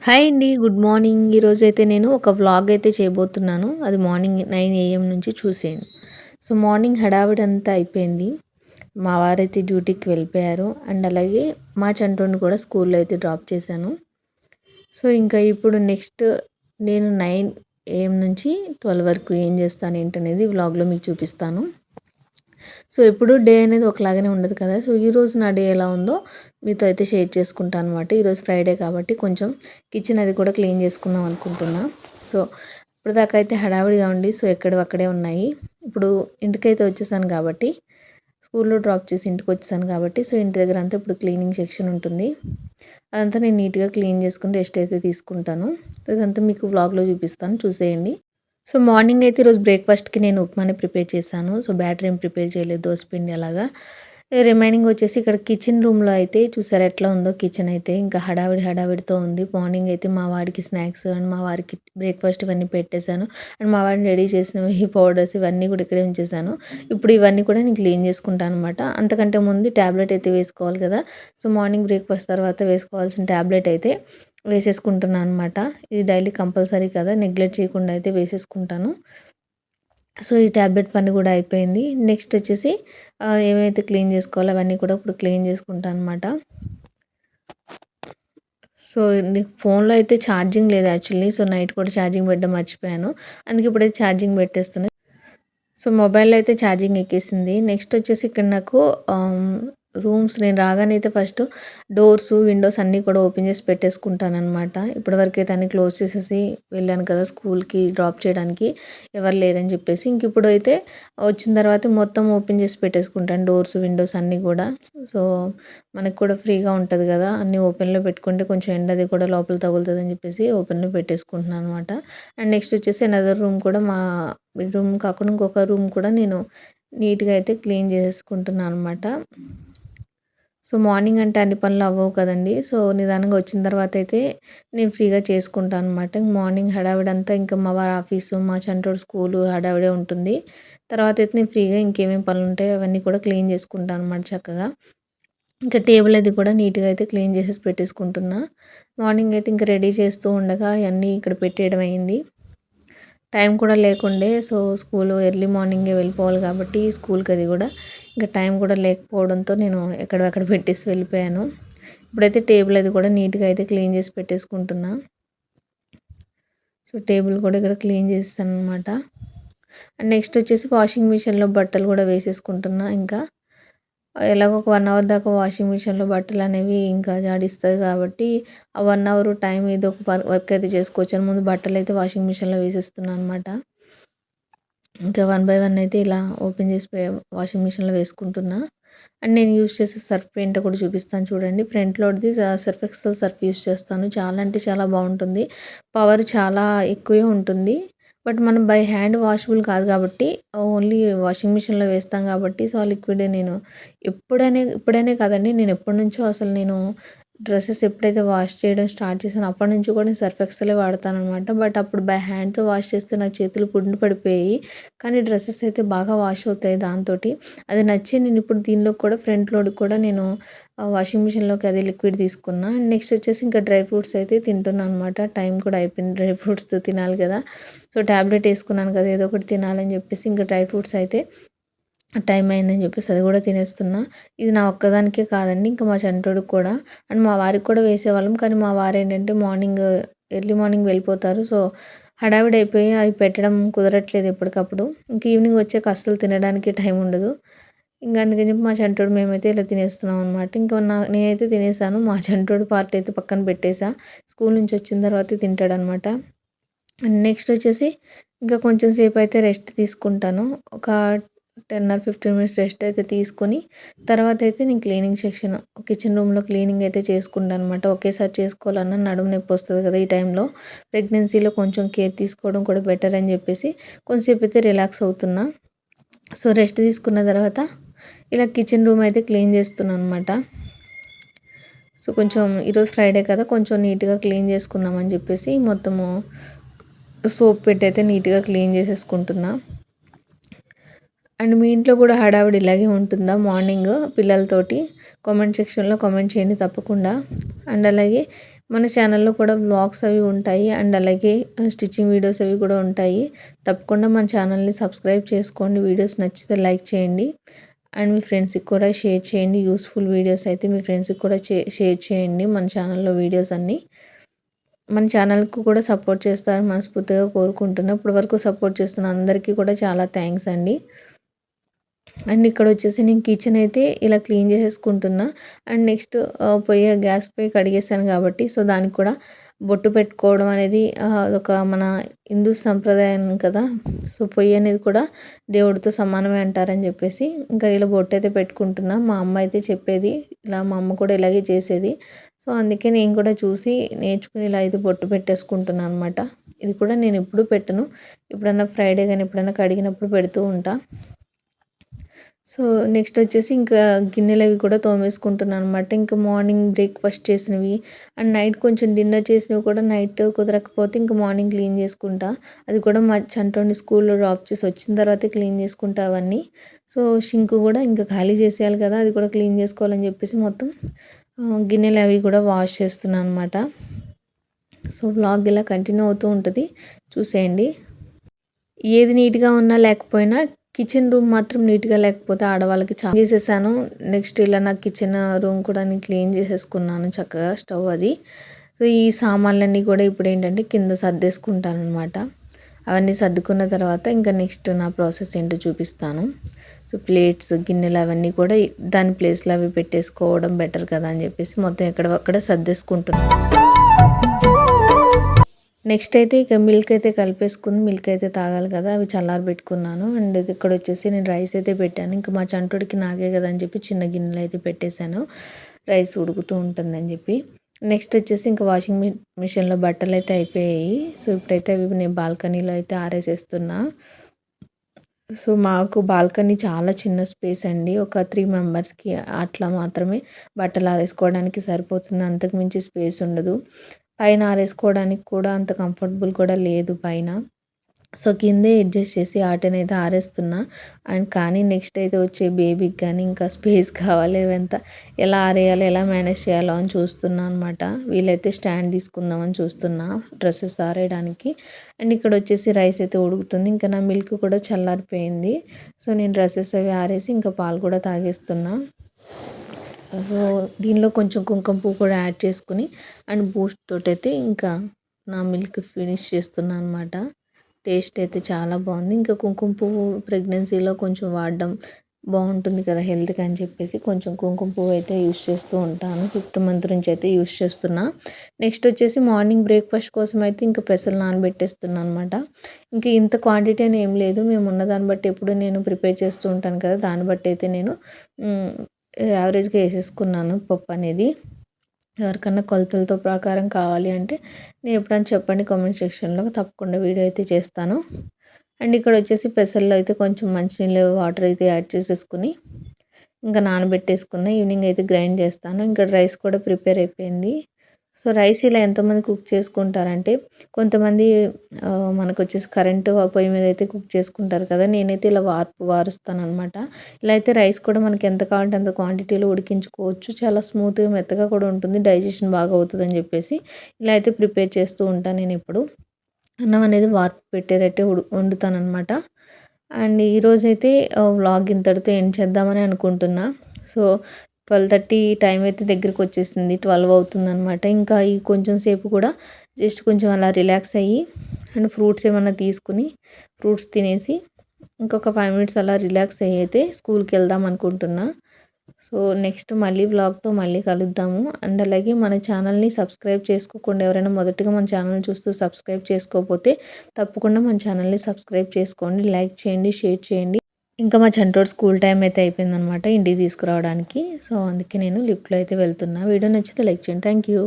Hi అండి. Good morning. ఈరోజైతే నేను ఒక వ్లాగ్ అయితే చేయబోతున్నాను. అది మార్నింగ్ 9 AM నుంచి చూసేయండి. సో, మార్నింగ్ హడావిడంతా అయిపోయింది. మా వారైతే డ్యూటీకి వెళ్ళిపోయారు. అండ్ అలాగే మా చంటోడిని కూడా స్కూల్‌లో అయితే డ్రాప్ చేశాను. సో, ఇంకా ఇప్పుడు నెక్స్ట్ నేను 9 AM నుంచి 12 వరకు ఏం చేస్తాను ఏంటనేది వ్లాగ్‌లో మీకు చూపిస్తాను. సో, ఎప్పుడు డే అనేది ఒకలాగానే ఉండదు కదా! సో, ఈరోజు నా డే ఎలా ఉందో మీతో అయితే షేర్ చేసుకుంటాను అనమాట. ఈరోజు ఫ్రైడే కాబట్టి కొంచెం కిచెన్ అది కూడా క్లీన్ చేసుకుందాం అనుకుంటున్నా. సో, ఇప్పటిదాకా అయితే హడావిడిగా ఉండి సో, ఎక్కడివి అక్కడే ఉన్నాయి. ఇప్పుడు ఇంటికైతే వచ్చేసాను కాబట్టి స్కూల్‌లో డ్రాప్ చేసి ఇంటికొచ్చేసాను కాబట్టి సో, ఇంటి దగ్గర అంతా ఇప్పుడు క్లీనింగ్ సెక్షన్ ఉంటుంది. అదంతా నేను నీట్‌గా క్లీన్ చేసుకొని రెస్ట్ అయితే తీసుకుంటాను. అదంతా మీకు వ్లాగ్‌లో చూపిస్తాను చూసేయండి. సో, మార్నింగ్ అయితే ఈరోజు బ్రేక్‌ఫాస్ట్‌కి నేను ఉప్మాని ప్రిపేర్ చేశాను. సో, బ్యాటర్ ఏం ప్రిపేర్ చేయలేదు దోసపిండి అలాగా. రిమైనింగ్ వచ్చేసి ఇక్కడ కిచెన్ రూమ్‌లో అయితే చూసారా ఎట్లా ఉందో కిచెన్ అయితే ఇంకా హడావిడితో ఉంది. మార్నింగ్ అయితే మా వాడికి స్నాక్స్ అండ్ మా వారికి బ్రేక్‌ఫాస్ట్ ఇవన్నీ పెట్టేశాను. అండ్ మా వాడిని రెడీ చేసినవి ఈ పౌడర్స్ ఇవన్నీ కూడా ఇక్కడే ఉంచేశాను. ఇప్పుడు ఇవన్నీ కూడా నేను క్లీన్ చేసుకుంటాను అనమాట. అంతకంటే ముందు టాబ్లెట్ అయితే వేసుకోవాలి కదా! సో, మార్నింగ్ బ్రేక్‌ఫాస్ట్ తర్వాత వేసుకోవాల్సిన టాబ్లెట్ అయితే వేసేసుకుంటున్నాను అనమాట. ఇది డైలీ కంపల్సరీ కదా! నెగ్లెక్ట్ చేయకుండా అయితే వేసేసుకుంటాను. సో, ఈ టాబ్లెట్ పని కూడా అయిపోయింది. నెక్స్ట్ వచ్చేసి ఏమైతే క్లీన్ చేసుకోవాలో అవన్నీ కూడా ఇప్పుడు క్లీన్ చేసుకుంటాను అనమాట. సో, నీకు ఫోన్‌లో అయితే ఛార్జింగ్ లేదు యాక్చువల్లీ. సో, నైట్ కూడా ఛార్జింగ్ పెట్టడం మర్చిపోయాను. అందుకే ఇప్పుడైతే ఛార్జింగ్ పెట్టేస్తున్నా. సో, మొబైల్‌లో అయితే ఛార్జింగ్ ఎక్కేసింది. నెక్స్ట్ వచ్చేసి ఇక్కడ నాకు రూమ్స్ నేను రాగానే అయితే ఫస్ట్ డోర్స్, విండోస్ అన్నీ కూడా ఓపెన్ చేసి పెట్టేసుకుంటాననమాట. ఇప్పటివరకైతే అన్నీ క్లోజ్ చేసేసి వెళ్ళాను కదా! స్కూల్‌కి డ్రాప్ చేయడానికి ఎవరు లేరని చెప్పేసి. ఇంక ఇప్పుడైతే వచ్చిన తర్వాత మొత్తం ఓపెన్ చేసి పెట్టేసుకుంటాను డోర్స్, విండోస్ అన్నీ కూడా. సో, మనకు కూడా ఫ్రీగా ఉంటది కదా! అన్నీ ఓపెన్‌లో పెట్టుకుంటే కొంచెం ఎండ అది కూడా లోపల తగులుతదని చెప్పేసి ఓపెన్‌లో పెట్టేసుకుంటున్నాను అనమాట. అండ్ నెక్స్ట్ వచ్చేసి అనదర్ రూమ్ కూడా మా బెడ్‌రూమ్ కాకుండా ఇంకొక రూమ్ కూడా నేను నీట్‌గా అయితే క్లీన్ చేసేసుకుంటున్నాను అనమాట. సో, మార్నింగ్ అంటే అన్ని పనులు అవ్వవు కదండీ! సో, నిదానంగా వచ్చిన తర్వాత అయితే నేను ఫ్రీగా చేసుకుంటాను అనమాట. మార్నింగ్ హడావిడంతా ఇంకా మా వారి ఆఫీసు, మా చంటోడు స్కూలు హడావిడే ఉంటుంది. తర్వాత అయితే నేను ఫ్రీగా ఇంకేమేమి పనులుంటాయో అవన్నీ కూడా క్లీన్ చేసుకుంటాను అనమాట చక్కగా. ఇంకా టేబుల్ అది కూడా నీట్‌గా అయితే క్లీన్ చేసేసి పెట్టేసుకుంటున్నా. మార్నింగ్ అయితే ఇంక రెడీ చేస్తూ ఉండగా అయన్నీ ఇక్కడ పెట్టేయడం అయింది. టైం కూడా లేకుండే. సో, స్కూలు ఎర్లీ మార్నింగే వెళ్ళిపోవాలి కాబట్టి స్కూల్‌కి అది కూడా ఇంకా టైం కూడా లేకపోవడంతో నేను ఎక్కడివి అక్కడ పెట్టేసి వెళ్ళిపోయాను. ఇప్పుడైతే టేబుల్ అది కూడా నీట్‌గా అయితే క్లీన్ చేసి పెట్టేసుకుంటున్నా. సో, టేబుల్ కూడా ఇక్కడ క్లీన్ చేసేసాననమాట. అండ్ నెక్స్ట్ వచ్చేసి వాషింగ్ మిషన్‌లో బట్టలు కూడా వేసేసుకుంటున్నా ఇంకా. ఎలాగో ఒక 1 అవర్ దాకా వాషింగ్ మిషన్‌లో బట్టలనేవి ఇంకా జాడిస్తది కాబట్టి, ఆ 1 అవర్ టైం ఏదో ఒక వర్క్ అయితే చేసుకోవచ్చని ముందు బట్టలైతే వాషింగ్ మిషన్‌లో వేసేస్తున్నా అనమాట. ఇంకా వన్ బై వన్ అయితే ఇలా ఓపెన్ చేసి వాషింగ్ మిషన్‌లో వేసుకుంటున్నా. అండ్ నేను యూజ్ చేసే సర్ఫ్ ఏంటో కూడా చూపిస్తాను చూడండి. ఫ్రంట్ లోడ్‌ది సర్ఫ్ ఎక్సెల్ సర్ఫ్ యూజ్ చేస్తాను. చాలా అంటే చాలా బాగుంటుంది. పవర్ చాలా ఎక్కువే ఉంటుంది. బట్ మనం బై హ్యాండ్ వాషబుల్ కాదు కాబట్టి ఓన్లీ వాషింగ్ మిషన్‌లో వేస్తాం కాబట్టి సో, ఆ లిక్విడ్ నేను ఇప్పుడనే కాదండి. నేను ఎప్పటినుంచో అసలు నేను డ్రెసెస్ ఎప్పుడైతే వాష్ చేయడం స్టార్ట్ చేశానో అప్పటి నుంచి కూడా నేను సర్ఫ్ ఎక్సెలే వాడతాననమాట. బట్ అప్పుడు బై హ్యాండ్‌తో వాష్ చేస్తే నా చేతులు పుండు పడిపోయాయి. కానీ డ్రెసెస్ అయితే బాగా వాష్ అవుతాయి దాంతోటి. అది నచ్చి నేను ఇప్పుడు దీనిలో కూడా ఫ్రంట్ లోడ్‌కి కూడా నేను వాషింగ్ మిషన్‌లోకి అదే లిక్విడ్ తీసుకున్నా. అండ్ నెక్స్ట్ వచ్చేసి ఇంకా డ్రై ఫ్రూట్స్ అయితే తింటున్నా అనమాట. టైం కూడా అయిపోయింది. డ్రై ఫ్రూట్స్ తినాలి కదా! సో, టాబ్లెట్ ఏసుకున్నాను కదా! ఏదో ఒకటి తినాలని చెప్పేసి ఇంకా డ్రై ఫ్రూట్స్ అయితే టైం అయిందని చెప్పేసి అది కూడా తినేస్తున్నా. ఇది నా ఒక్కదానికే కాదండి. ఇంకా మా చంటోడికి కూడా అండ్ మా వారికి కూడా వేసేవాళ్ళం. కానీ మా వారేంటంటే ఎర్లీ మార్నింగ్ వెళ్ళిపోతారు. సో, హడావిడి అయిపోయి అవి పెట్టడం కుదరట్లేదు ఎప్పటికప్పుడు. ఇంక ఈవినింగ్ వచ్చాక అస్సలు తినడానికి టైం ఉండదు. ఇంక అందుకని చెప్పి మా చంటోడు మేమైతే ఇలా తినేస్తున్నాం అనమాట. ఇంకా నేనైతే తినేసాను. మా చంటోడి పార్ట్ అయితే పక్కన పెట్టేసా. స్కూల్ నుంచి వచ్చిన తర్వాతే తింటాడనమాట. అండ్ నెక్స్ట్ వచ్చేసి ఇంకా కొంచెం సేపు అయితే రెస్ట్ తీసుకుంటాను. ఒక 10 ఆర్ 15 మినిట్స్ రెస్ట్ అయితే తీసుకొని తర్వాత అయితే నేను క్లీనింగ్ సెక్షన్ కిచెన్ రూమ్‌లో క్లీనింగ్ అయితే చేసుకుంటాననమాట. ఒకేసారి చేసుకోవాలన్నా నడుము నొప్పి వస్తది కదా! ఈ టైంలో. ప్రెగ్నెన్సీలో కొంచెం కేర్ తీసుకోవడం కూడా బెటర్ అని చెప్పేసి కొంచెంసేపు అయితే రిలాక్స్ అవుతున్నా. సో, రెస్ట్ తీసుకున్న తర్వాత ఇలా కిచెన్ రూమ్ అయితే క్లీన్ చేస్తున్నాననమాట. సో, కొంచెం ఈరోజు ఫ్రైడే కదా! కొంచెం నీట్‌గా క్లీన్ చేసుకుందామని చెప్పేసి మొత్తము సోప్ పెట్టయితే నీట్‌గా క్లీన్ చేసేసుకుంటున్నా. అండ్ మీ ఇంట్లో కూడా హడావిడి ఇలాగే ఉంటుందా మార్నింగ్ పిల్లలతోటి? కామెంట్ సెక్షన్‌లో కామెంట్ చేయండి తప్పకుండా. అండ్ అలాగే మన ఛానల్‌లో కూడా వ్లాగ్స్ అవి ఉంటాయి. అండ్ అలాగే స్టిచ్చింగ్ వీడియోస్ అవి కూడా ఉంటాయి. తప్పకుండా మన ఛానల్‌ని సబ్స్క్రైబ్ చేసుకోండి. వీడియోస్ నచ్చితే లైక్ చేయండి. అండ్ మీ ఫ్రెండ్స్‌కి కూడా షేర్ చేయండి. యూస్‌ఫుల్ వీడియోస్ అయితే మీ ఫ్రెండ్స్‌కి కూడా షేర్ చేయండి మన ఛానల్‌లో వీడియోస్ అన్నీ. మన ఛానల్‌కి కూడా సపోర్ట్ చేస్తారని మనస్ఫూర్తిగా కోరుకుంటున్నా. ఇప్పటి వరకు సపోర్ట్ చేస్తున్న అందరికీ కూడా చాలా థ్యాంక్స్ అండి. అండ్ ఇక్కడొచ్చేసి నేను కిచెన్ అయితే ఇలా క్లీన్ చేసేసుకుంటున్నా. అండ్ నెక్స్ట్ గ్యాస్ పొయ్యి కడిగేసాను కాబట్టి సో దానికి కూడా బొట్టు పెట్టుకోవడం అనేది అదొక మన హిందూ సంప్రదాయం కదా! సో పొయ్యి అనేది కూడా దేవుడితో సమానమే అంటారని చెప్పేసి ఇంకా ఇలా బొట్టు అయితే పెట్టుకుంటున్నా. మా అమ్మ అయితే చెప్పేది ఇలా మా అమ్మ కూడా ఇలాగే చేసేది. సో అందుకే నేను కూడా చూసి నేర్చుకుని ఇలా అయితే బొట్టు పెట్టేసుకుంటున్నాను అనమాట. ఇది కూడా నేను ఎప్పుడూ పెట్టను. ఎప్పుడన్నా ఫ్రైడే గాని ఎప్పుడన్నా కడిగినప్పుడు పెడుతూ ఉంటా. సో నెక్స్ట్ వచ్చేసి ఇంకా గిన్నెలవి కూడా తోమేసుకుంటున్నాననమాట. ఇంకా మార్నింగ్ బ్రేక్‌ఫాస్ట్ చేసినవి అండ్ నైట్ కొంచెం డిన్నర్ చేసినవి కూడా నైట్ కుదరకపోతే ఇంక మార్నింగ్ క్లీన్ చేసుకుంటా. అది కూడా మా చంటోడిని స్కూల్‌లో డ్రాప్ చేసి వచ్చిన తర్వాతే క్లీన్ చేసుకుంటా అవన్నీ. సో షింక్ కూడా ఇంకా ఖాళీ చేసేయాలి కదా! అది కూడా క్లీన్ చేసుకోవాలని చెప్పేసి మొత్తం గిన్నెలవి కూడా వాష్ చేస్తున్నాను అనమాట. సో వ్లాగ్ ఇలా కంటిన్యూ అవుతూ ఉంటది. చూసేయండి. ఏది నీట్‌గా ఉన్నా లేకపోయినా కిచెన్ రూమ్ మాత్రం నీట్‌గా లేకపోతే ఆడవాళ్ళకి చాలా చేసేసాను. నెక్స్ట్ ఇలా నా కిచెన్ రూమ్ కూడా నేను క్లీన్ చేసేసుకున్నాను చక్కగా స్టవ్ అది. సో ఈ సామాన్లన్నీ కూడా ఇప్పుడేంటంటే కింద సర్దేసుకుంటాననమాట. అవన్నీ సర్దుకున్న తర్వాత ఇంకా నెక్స్ట్ నా ప్రాసెస్ ఏంటో చూపిస్తాను. సో ప్లేట్స్, గిన్నెలు అవన్నీ కూడా దాని ప్లేస్‌లో అవి పెట్టేసుకోవడం బెటర్ కదా అని చెప్పేసి మొత్తం ఎక్కడివక్కడ సర్దేసుకుంటున్నాను. నెక్స్ట్ అయితే ఇక మిల్క్ అయితే కలిపేసుకుని మిల్క్ అయితే తాగాలి కదా! అవి చల్లారబెట్టుకున్నాను. అండ్ ఇది ఇక్కడొచ్చేసి నేను రైస్ అయితే పెట్టాను. ఇంకా మా చంటోడికి నాకే కదా అని చెప్పి చిన్న గిన్నెలో అయితే పెట్టేశాను. రైస్ ఉడుకుతూ ఉంటుందని చెప్పి. నెక్స్ట్ వచ్చేసి ఇంకా వాషింగ్ మిషన్‌లో బట్టలైతే అయిపోయాయి. సో ఇప్పుడైతే అవి నేను బాల్కనీలో అయితే ఆరేసేస్తున్నా. సో మాకు బాల్కనీ చాలా చిన్న స్పేస్ అండి. ఒక 3 మెంబర్స్‌కి అట్లా మాత్రమే బట్టలు ఆరేసుకోవడానికి సరిపోతుంది. అంతకు మించి స్పేస్ ఉండదు. పైన ఆరేసుకోవడానికి కూడా అంత కంఫర్టబుల్ కూడా లేదు పైన. సో కిందే అడ్జస్ట్ చేసి ఆటనైతే ఆరేస్తున్నా. అండ్ కానీ నెక్స్ట్ అయితే వచ్చే బేబీకి కానీ ఇంకా స్పేస్ కావాలి. అవంతా ఎలా ఆరేయాలో, ఎలా మేనేజ్ చేయాలో అని చూస్తున్నా అనమాట. వీలైతే స్టాండ్ తీసుకుందామని చూస్తున్నా డ్రెసెస్ ఆరేయడానికి. అండ్ ఇక్కడ వచ్చేసి రైస్ అయితే ఉడుకుతుంది. ఇంకా నా మిల్క్ కూడా చల్లారిపోయింది. సో నేను డ్రెసెస్ అవి ఆరేసి ఇంకా పాలు కూడా తాగేస్తున్నా. సో దీనిలో కొంచెం కుంకుమ పువ్వు కూడా యాడ్ చేసుకుని అండ్ బూస్ట్ తోటైతే ఇంకా నా మిల్క్ ఫినిష్ చేస్తున్నా అనమాట. టేస్ట్ అయితే చాలా బాగుంది. ఇంకా కుంకుమ పువ్వు ప్రెగ్నెన్సీలో కొంచెం వాడడం బాగుంటుంది కదా హెల్త్‌కి అని చెప్పేసి కొంచెం కుంకుమ పువ్వు అయితే యూస్ చేస్తూ ఉంటాను. 5th మంత్ నుంచి అయితే యూస్ చేస్తున్నా. నెక్స్ట్ వచ్చేసి మార్నింగ్ బ్రేక్‌ఫాస్ట్ కోసం అయితే ఇంకా పెసలు నానబెట్టేస్తున్నా అనమాట. ఇంక ఇంత క్వాంటిటీ అని ఏం లేదు. మేము ఉన్న దాన్ని బట్టి ఎప్పుడు నేను ప్రిపేర్ చేస్తూ ఉంటాను కదా! దాన్ని బట్టి అయితే నేను యావరేజ్‌గా ఏసేసుకున్నాను పప్పు అనేది. ఎవరికన్నా కొలతలతో ప్రకారం కావాలి అంటే నేను ఎప్పుడైనా చెప్పండి కామెంట్ సెక్షన్‌లో తప్పకుండా వీడియో అయితే చేస్తాను. అండ్ ఇక్కడ వచ్చేసి పెసల్లో అయితే కొంచెం మంచినీళ్ళు వాటర్ అయితే యాడ్ చేసేసుకుని ఇంకా నానబెట్టేసుకున్న ఈవినింగ్ అయితే గ్రైండ్ చేస్తాను. ఇంకా రైస్ కూడా ప్రిపేర్ అయిపోయింది. సో రైస్ ఇలా ఎంతమంది కుక్ చేసుకుంటారంటే కొంతమంది మనకొచ్చేసి కరెంటు పొయ్యి మీద అయితే కుక్ చేసుకుంటారు కదా! నేనైతే ఇలా వారుస్తాననమాట. ఇలా అయితే రైస్ కూడా మనకి ఎంత కావాలంటే అంత క్వాంటిటీలో ఉడికించుకోవచ్చు. చాలా స్మూత్‌గా మెత్తగా కూడా ఉంటుంది. డైజెషన్ బాగా అవుతుందని చెప్పేసి ఇలా అయితే ప్రిపేర్ చేస్తూ ఉంటాను నేనెప్పుడు. అన్నం అనేది వార్పు పెట్టేటట్టే వండుతాననమాట. అండ్ ఈరోజైతే వ్లాగ్ ఇంతటితో ఎండ్ చేద్దామని అనుకుంటున్నా. సో 12:30 టైం అయితే దగ్గరికొచ్చేసింది. 12 అవుతుందనమాట. ఇంకా ఈ కొంచెం సేపు కూడా జస్ట్ కొంచెం అలా రిలాక్స్ అయ్యి అండ్ ఫ్రూట్స్ ఏమన్నా తీసుకుని ఫ్రూట్స్ తినేసి ఇంకొక 5 మినిట్స్ అలా రిలాక్స్ అయ్యి అయితే స్కూల్‌కి వెళ్దాం అనుకుంటున్నా. సో నెక్స్ట్ మళ్ళీ వ్లాగ్‌తో మళ్ళీ కలుద్దాము. అండ్ అలాగే మన ఛానల్‌ని సబ్స్క్రైబ్ చేసుకోకుండా ఎవరైనా మొదటిగా మన ఛానల్‌ని చూస్తూ సబ్స్క్రైబ్ చేసుకోకపోతే తప్పకుండా మన ఛానల్‌ని సబ్స్క్రైబ్ చేసుకోండి. లైక్ చేయండి, షేర్ చేయండి. ఇంకా మా చంటోడు స్కూల్ టైం అయితే అయిపోయిందనమాట ఇంటికి తీసుకురావడానికి. సో అందుకే నేను లిఫ్ట్‌లో అయితే వెళ్తున్నా. వీడియో నచ్చితే లైక్ చేయండి. Thank you.